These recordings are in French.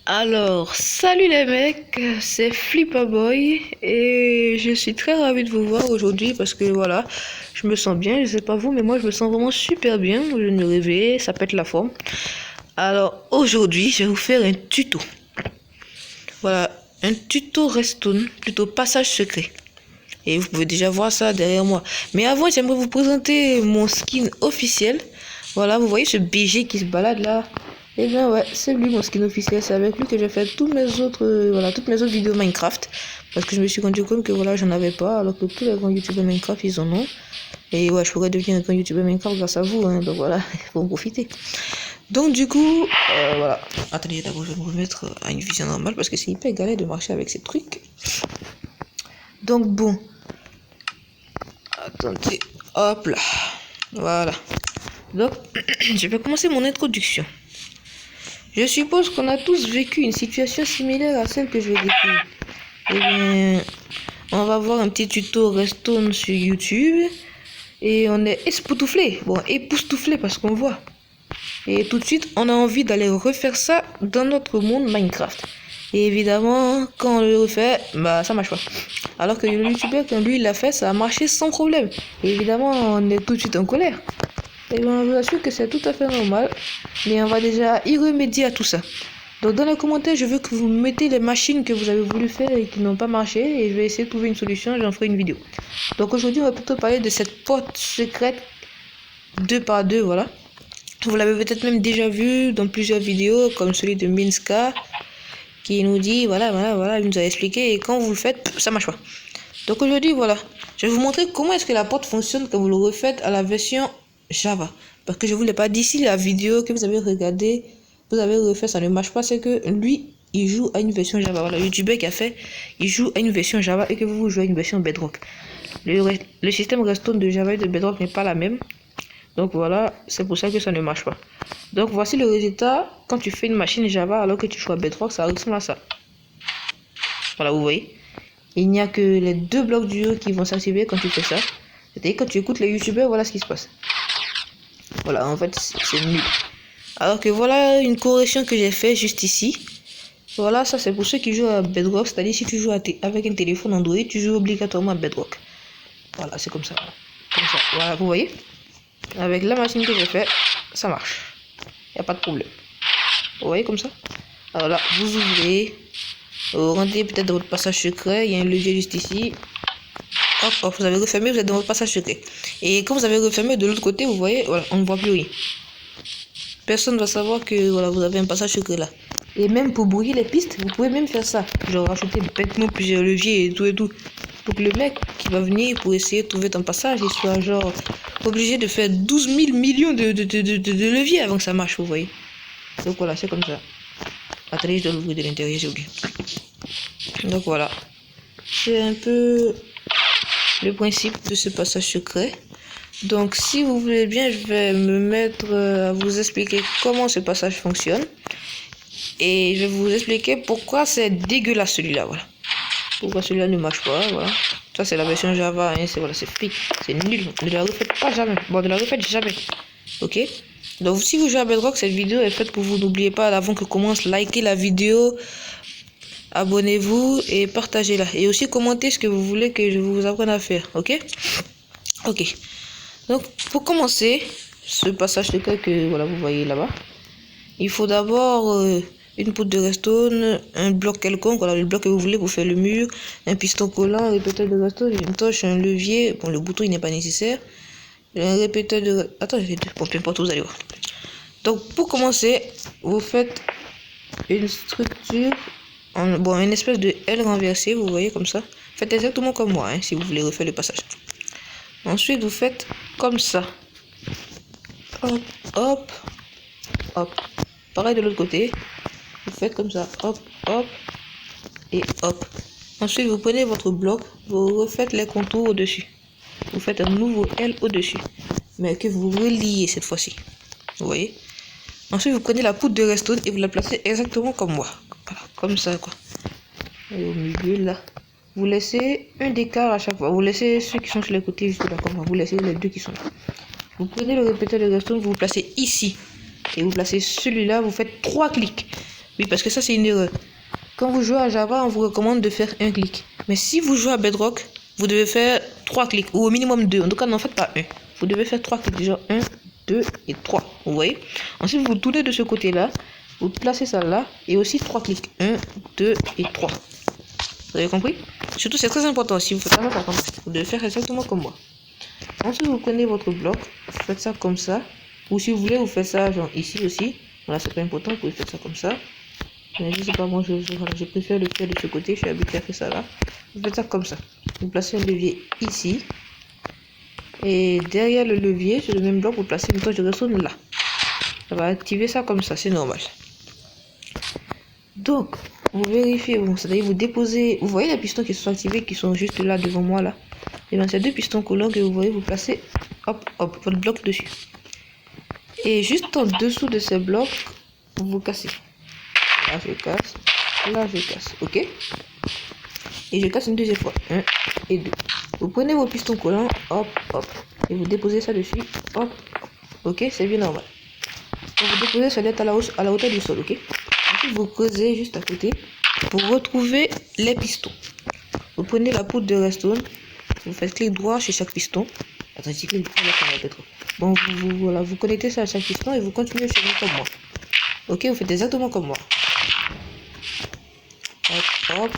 Alors, salut les mecs, c'est Flipper Boy et je suis très ravie de vous voir aujourd'hui parce que voilà, je me sens bien, je sais pas vous, mais moi je me sens vraiment super bien. Je viens de me réveiller, ça pète la forme. Alors aujourd'hui, je vais vous faire un tuto. Voilà, un tuto Restone, plutôt passage secret. Et vous pouvez déjà voir ça derrière moi. Mais avant, j'aimerais vous présenter mon skin officiel. Voilà, vous voyez ce BG qui se balade là. Et bien ouais, c'est lui mon skin officiel. C'est avec lui que j'ai fait toutes mes autres vidéos Minecraft. Parce que je me suis rendu compte que voilà, j'en avais pas. Alors que tous les grands youtubeurs Minecraft, ils en ont. Et ouais, je pourrais devenir un grand youtubeur Minecraft grâce à vous. Hein. Donc voilà, il faut en profiter. Donc du coup, voilà. Attendez, d'abord je vais me remettre à une vision normale. Parce que c'est hyper galère de marcher avec ces trucs. Donc bon. Attendez, hop là, voilà. Donc, je vais commencer mon introduction. Je suppose qu'on a tous vécu une situation similaire à celle que je vais décrire. Eh bien, on va voir un petit tuto Restone sur YouTube. Et on est époustouflé. Bon, époustouflé parce qu'on voit. Et tout de suite, on a envie d'aller refaire ça dans notre monde Minecraft. Et évidemment, quand on le refait, bah ça marche pas. Alors que le youtubeur, quand lui il l'a fait, ça a marché sans problème. Et évidemment, on est tout de suite en colère. Et bien, je vous assure que c'est tout à fait normal. Mais on va déjà y remédier à tout ça. Donc dans les commentaires, je veux que vous mettez les machines que vous avez voulu faire et qui n'ont pas marché. Et je vais essayer de trouver une solution, j'en ferai une vidéo. Donc aujourd'hui, on va plutôt parler de cette porte secrète 2x2, voilà. Vous l'avez peut-être même déjà vu dans plusieurs vidéos, comme celui de Minska, qui nous dit, voilà, il nous a expliqué, et quand vous le faites, ça marche pas. Donc aujourd'hui, voilà, je vais vous montrer comment est-ce que la porte fonctionne quand vous le refaites à la version Java. Parce que je vous l'ai pas dit, si la vidéo que vous avez regardée, vous avez refait, ça ne marche pas, c'est que lui, il joue à une version Java. Voilà, le youtubeur qui a fait, il joue à une version Java et que vous jouez à une version Bedrock. Le système Restone de Java et de Bedrock n'est pas la même. Donc voilà, c'est pour ça que ça ne marche pas. Donc voici le résultat quand tu fais une machine Java alors que tu joues à Bedrock, ça ressemble à ça. Voilà, vous voyez. Il n'y a que les deux blocs du haut qui vont s'activer quand tu fais ça. C'est-à-dire quand tu écoutes les youtubeurs, voilà ce qui se passe. Voilà, en fait, c'est nul. Alors que voilà une correction que j'ai fait juste ici. Voilà, ça c'est pour ceux qui jouent à Bedrock. C'est-à-dire si tu joues avec un téléphone Android, tu joues obligatoirement à Bedrock. Voilà, c'est comme ça. Comme ça. Voilà, vous voyez. Avec la machine que j'ai fait, ça marche. Il n'y a pas de problème. Vous voyez comme ça. Alors là, vous ouvrez. Vous rentrez peut-être dans votre passage secret. Il y a un levier juste ici. Hop, hop, vous avez refermé, vous êtes dans votre passage secret. Et quand vous avez refermé de l'autre côté, vous voyez, voilà, on ne voit plus rien. Personne ne va savoir que voilà, vous avez un passage secret là. Et même pour brouiller les pistes, vous pouvez même faire ça. Genre rajouter bêtement plusieurs leviers et tout et tout. Pour que le mec qui va venir pour essayer de trouver ton passage, il soit genre obligé de faire 12 000 millions de leviers avant que ça marche, vous voyez. Donc voilà, c'est comme ça. Attendez, je dois l'ouvrir de l'intérieur, j'ai oublié. Donc voilà. C'est un peu le principe de ce passage secret. Donc si vous voulez bien, je vais me mettre à vous expliquer comment ce passage fonctionne. Et je vais vous expliquer pourquoi c'est dégueulasse celui-là, voilà. Pourquoi celui-là ne marche pas, voilà. Ça c'est la version Java, hein, c'est voilà, c'est free, c'est nul, ne la refaites pas jamais. Bon, ne la refaites jamais, ok. Donc si vous jouez à Bedrock, cette vidéo est faite pour vous. N'oubliez pas, avant que commence, likez la vidéo, abonnez-vous et partagez-la. Et aussi commentez ce que vous voulez que je vous apprenne à faire, ok. Ok. Donc pour commencer, ce passage secret que voilà vous voyez là-bas, il faut d'abord une poutre de Restone, un bloc quelconque, voilà le bloc que vous voulez pour faire le mur, un piston collant, un répéteur de Restone, une torche, un levier, bon le bouton il n'est pas nécessaire, un répéteur de... Attends, j'ai deux, bon peu importe, vous allez voir. Donc pour commencer, vous faites une structure, une espèce de L renversée, vous voyez comme ça. Faites exactement comme moi, hein, si vous voulez refaire le passage. Ensuite vous faites comme ça. Hop, hop, hop. Pareil de l'autre côté. Vous faites comme ça, hop, hop, et hop. Ensuite, vous prenez votre bloc, vous refaites les contours au-dessus. Vous faites un nouveau L au-dessus, mais que vous reliez cette fois-ci. Vous voyez. Ensuite, vous prenez la poutre de Restone et vous la placez exactement comme moi. Voilà, comme ça, quoi. Et au milieu, là. Vous laissez un écart à chaque fois. Vous laissez ceux qui sont sur les côtés juste là, comme ça. Vous laissez les deux qui sont là. Vous prenez le répéteur de Restone, vous placez ici. Et vous placez celui-là, vous faites 3 clics. Oui, parce que ça, c'est une erreur. Quand vous jouez à Java, on vous recommande de faire un clic. Mais si vous jouez à Bedrock, vous devez faire 3 clics, ou au minimum 2. En tout cas, n'en faites pas un. Vous devez faire 3 clics, déjà 1, 2 et 3. Vous voyez? Ensuite, vous tournez de ce côté-là, vous placez ça là, et aussi 3 clics. 1, 2 et 3. Vous avez compris? Surtout, c'est très important. Si vous faites pas ça, vous devez faire exactement comme moi. Ensuite, vous prenez votre bloc, vous faites ça comme ça. Ou si vous voulez, vous faites ça genre ici aussi. Voilà, c'est pas important, vous pouvez faire ça comme ça. Mais je sais pas, moi je préfère le faire de ce côté, je suis habitué à faire ça là. Vous faites ça comme ça. Vous placez un levier ici. Et derrière le levier, sur le même bloc, vous placez une touche de redstone là. Ça va activer ça comme ça, c'est normal. Donc, vous vérifiez, c'est-à-dire vous déposez, vous voyez les pistons qui sont activés, qui sont juste là devant moi là. Et bien, c'est deux pistons collants que vous voyez, vous placez, hop, hop, votre bloc dessus. Et juste en dessous de ces blocs, vous cassez. Là, je casse. Là, je casse. Ok. Et je casse une deuxième fois. 1 et 2. Vous prenez vos pistons collants, hop, hop. Et vous déposez ça dessus, hop, hop. Ok, c'est bien normal. Donc, vous déposez ça à la hauteur du sol, ok. Ensuite, vous creusez juste à côté pour retrouver les pistons. Vous prenez la poudre de redstone. Vous faites clic droit sur chaque piston. Attends, si clic droit, là, ça va être. Bon, voilà, vous connectez ça à chaque piston et vous continuez chez vous comme moi. Ok, vous faites exactement comme moi. Hop, hop.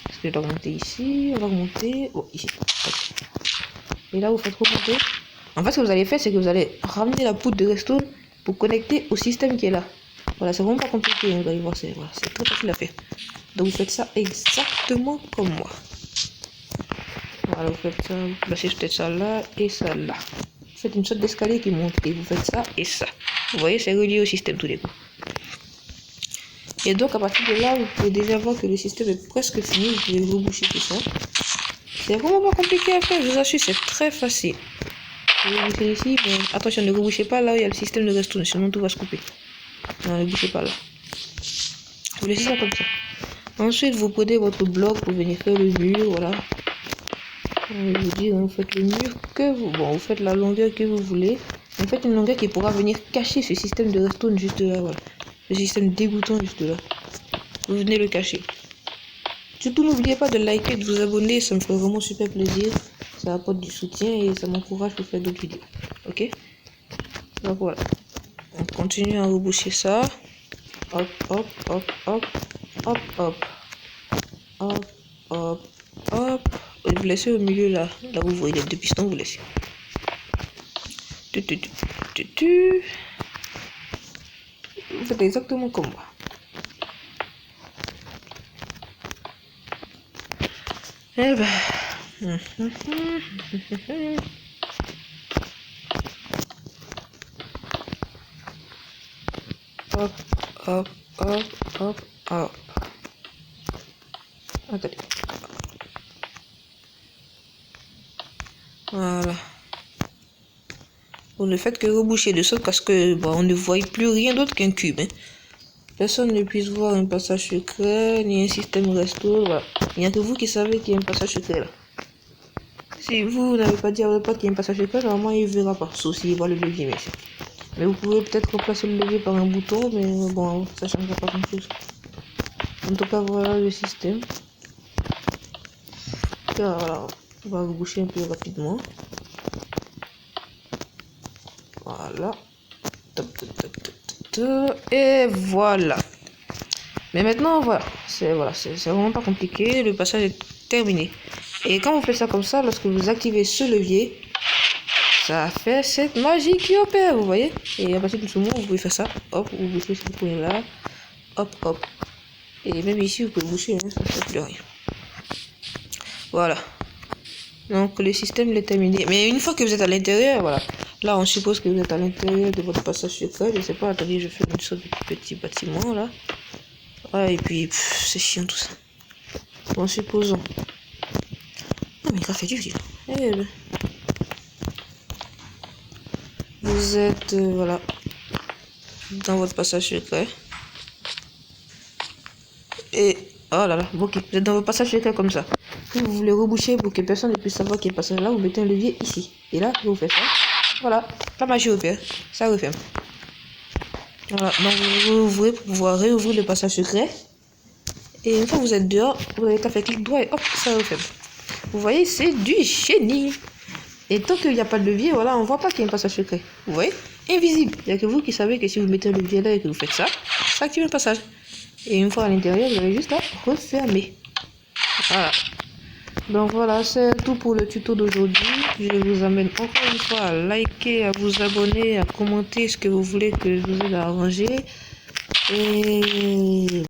Est-ce que je dois remonter ici? On va remonter. Oh, ici. Hop. Et là, vous faites remonter. En fait, ce que vous allez faire, c'est que vous allez ramener la poudre de redstone pour connecter au système qui est là. Voilà, c'est vraiment pas compliqué. Vous allez voir, c'est voilà, très facile à faire. Donc, vous faites ça exactement comme moi. Voilà, vous faites ça, vous placez peut-être ça là et ça là. Vous faites une sorte d'escalier qui monte et vous faites ça et ça. Vous voyez, c'est relié au système tous les coups. Et donc, à partir de là, vous pouvez déjà voir que le système est presque fini. Vous pouvez reboucher tout ça. C'est vraiment pas compliqué à faire, je vous assure, c'est très facile. Vous rebouchez ici, mais attention, ne rebouchez pas là où il y a le système de redstone, sinon tout va se couper. Non, ne rebouchez pas là. Vous laissez ça comme ça. Ensuite, vous prenez votre bloc pour venir faire le mur, voilà. Je vous dis, vous faites le mur que vous... Bon, vous faites la longueur que vous voulez. Vous faites une longueur qui pourra venir cacher ce système de redstone juste là, voilà. Le système dégoûtant juste là. Vous venez le cacher. Surtout, n'oubliez pas de liker et de vous abonner, ça me ferait vraiment super plaisir. Ça apporte du soutien et ça m'encourage pour faire d'autres vidéos. Ok? Donc voilà. On continue à reboucher ça. Hop, hop, hop, hop, hop, hop. Hop, hop, hop. Et vous laissez au milieu là. Là où vous voyez les deux pistons, vous laissez. Vous faites exactement comme moi. Eh ben. Hop, hop, hop, hop, hop. Attendez. Voilà. Vous ne faites que reboucher de sorte parce que bon, on ne voit plus rien d'autre qu'un cube. Hein. Personne ne puisse voir un passage secret, ni un système resto. Voilà. Il n'y a que vous qui savez qu'il y a un passage secret là. Si vous n'avez pas dit à votre pote qu'il y a un passage secret, normalement il ne verra pas. Sauf s'il voit le levier, bien sûr. Mais vous pouvez peut-être remplacer le levier par un bouton, mais bon, ça ne changera pas grand chose. En tout cas, voilà le système. Voilà, on va reboucher un peu rapidement. Voilà. Et voilà. Mais maintenant, voilà, c'est vraiment pas compliqué. Le passage est terminé. Et quand vous faites ça comme ça, lorsque vous activez ce levier, ça fait cette magie qui opère, vous voyez. Et à partir de ce moment, vous pouvez faire ça. Hop, vous bouchez ce point là. Hop, hop. Et même ici, vous pouvez boucher, hein, ça ne fait plus rien. Voilà. Donc le système est terminé. Mais une fois que vous êtes à l'intérieur, voilà. Là, on suppose que vous êtes à l'intérieur de votre passage secret. Je sais pas, attendez, je fais une sorte de petit bâtiment là. Ah, et puis, c'est chiant tout ça. Bon, supposons. Oh, mais grave, c'est difficile. Eh ben. Vous êtes, voilà, dans votre passage secret. Et, oh là là, ok, vous êtes dans votre passage secret comme ça. Si vous voulez reboucher pour que personne ne puisse savoir qu'il y a un passage là, vous mettez un levier ici. Et là, vous faites ça. Voilà, la magie opère. Ça referme. Voilà, donc vous ouvrez pour pouvoir réouvrir le passage secret. Et une fois que vous êtes dehors, vous avez qu'à faire clic droit et hop, ça referme. Vous voyez, c'est du génie. Et tant qu'il n'y a pas de levier, voilà, on voit pas qu'il y a un passage secret. Vous voyez? Invisible. Il n'y a que vous qui savez que si vous mettez un levier là et que vous faites ça, ça active le passage. Et une fois à l'intérieur, vous avez juste à refermer. Voilà. Donc voilà, c'est tout pour le tuto d'aujourd'hui. Je vous amène encore une fois à liker, à vous abonner, à commenter ce que vous voulez que je vous aide à arranger. Et